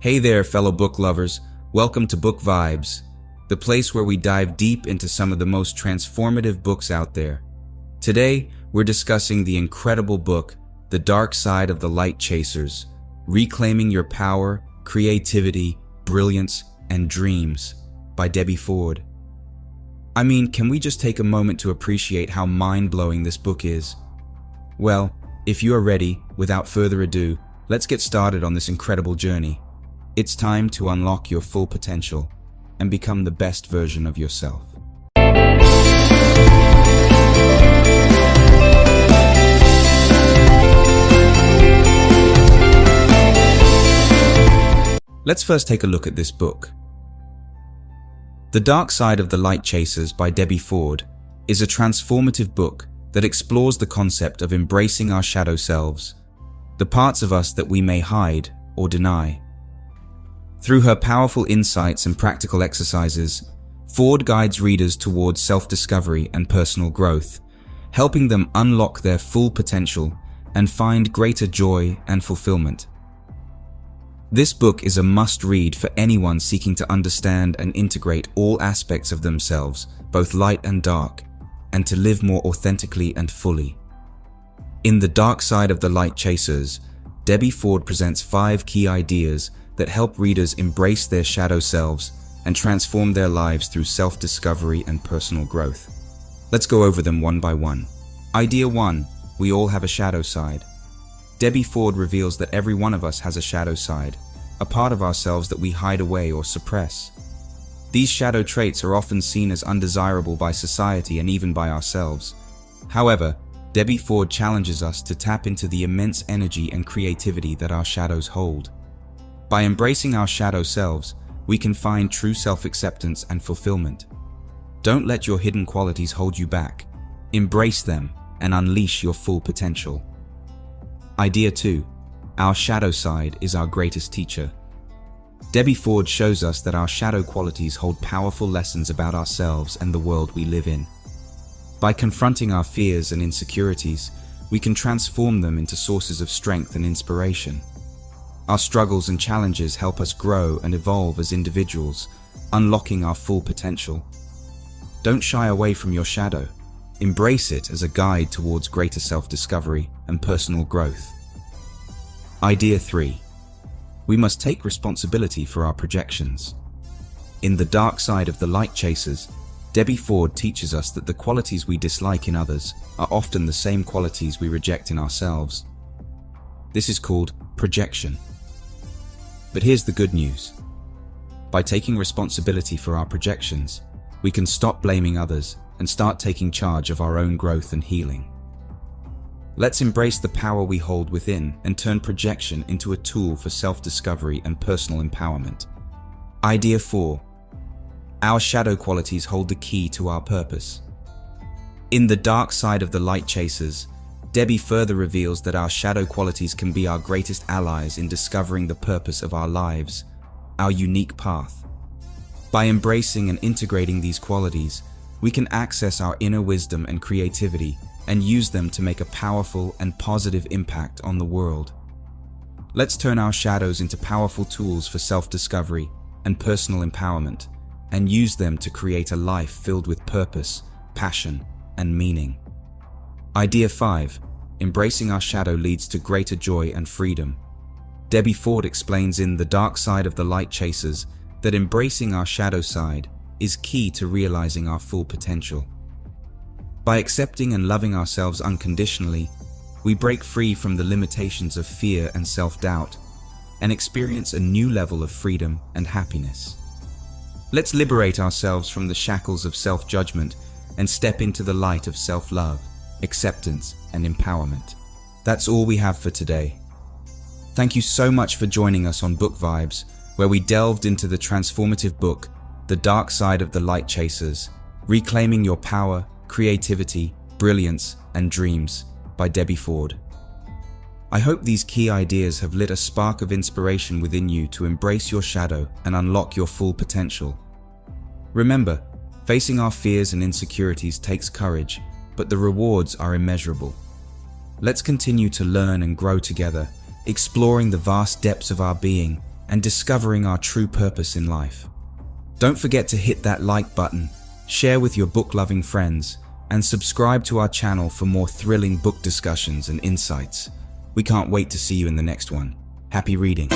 Hey there, fellow book lovers. Welcome to Book Vibes, the place where we dive deep into some of the most transformative books out there. Today, we're discussing the incredible book, The Dark Side of the Light Chasers, Reclaiming Your Power, Creativity, Brilliance, and Dreams by Debbie Ford. I mean, can we just take a moment to appreciate how mind-blowing this book is? Well, if you are ready, without further ado, let's get started on this incredible journey. It's time to unlock your full potential and become the best version of yourself. Let's first take a look at this book. The Dark Side of the Light Chasers by Debbie Ford is a transformative book that explores the concept of embracing our shadow selves, the parts of us that we may hide or deny. Through her powerful insights and practical exercises, Ford guides readers towards self-discovery and personal growth, helping them unlock their full potential and find greater joy and fulfillment. This book is a must-read for anyone seeking to understand and integrate all aspects of themselves, both light and dark, and to live more authentically and fully. In The Dark Side of the Light Chasers, Debbie Ford presents 5 key ideas that help readers embrace their shadow selves and transform their lives through self-discovery and personal growth. Let's go over them one by one. Idea 1. We all have a shadow side. Debbie Ford reveals that every one of us has a shadow side, a part of ourselves that we hide away or suppress. These shadow traits are often seen as undesirable by society and even by ourselves. However, Debbie Ford challenges us to tap into the immense energy and creativity that our shadows hold. By embracing our shadow selves, we can find true self-acceptance and fulfillment. Don't let your hidden qualities hold you back. Embrace them and unleash your full potential. Idea 2. Our shadow side is our greatest teacher. Debbie Ford shows us that our shadow qualities hold powerful lessons about ourselves and the world we live in. By confronting our fears and insecurities, we can transform them into sources of strength and inspiration. Our struggles and challenges help us grow and evolve as individuals, unlocking our full potential. Don't shy away from your shadow. Embrace it as a guide towards greater self-discovery and personal growth. Idea 3. We must take responsibility for our projections. In The Dark Side of the Light Chasers, Debbie Ford teaches us that the qualities we dislike in others are often the same qualities we reject in ourselves. This is called projection. But here's the good news. By taking responsibility for our projections, we can stop blaming others and start taking charge of our own growth and healing. Let's embrace the power we hold within and turn projection into a tool for self-discovery and personal empowerment. Idea 4. Our shadow qualities hold the key to our purpose. In The Dark Side of the Light Chasers, Debbie further reveals that our shadow qualities can be our greatest allies in discovering the purpose of our lives, our unique path. By embracing and integrating these qualities, we can access our inner wisdom and creativity and use them to make a powerful and positive impact on the world. Let's turn our shadows into powerful tools for self-discovery and personal empowerment, and use them to create a life filled with purpose, passion, and meaning. Idea 5. Embracing our shadow leads to greater joy and freedom. Debbie Ford explains in The Dark Side of the Light Chasers that embracing our shadow side is key to realizing our full potential. By accepting and loving ourselves unconditionally, we break free from the limitations of fear and self-doubt and experience a new level of freedom and happiness. Let's liberate ourselves from the shackles of self-judgment and step into the light of self-love, acceptance, and empowerment. That's all we have for today. Thank you so much for joining us on Book Vibes, where we delved into the transformative book, The Dark Side of the Light Chasers, Reclaiming Your Power, Creativity, Brilliance, and Dreams by Debbie Ford. I hope these key ideas have lit a spark of inspiration within you to embrace your shadow and unlock your full potential. Remember, facing our fears and insecurities takes courage, but the rewards are immeasurable. Let's continue to learn and grow together, exploring the vast depths of our being and discovering our true purpose in life. Don't forget to hit that like button, share with your book-loving friends, and subscribe to our channel for more thrilling book discussions and insights. We can't wait to see you in the next one. Happy reading!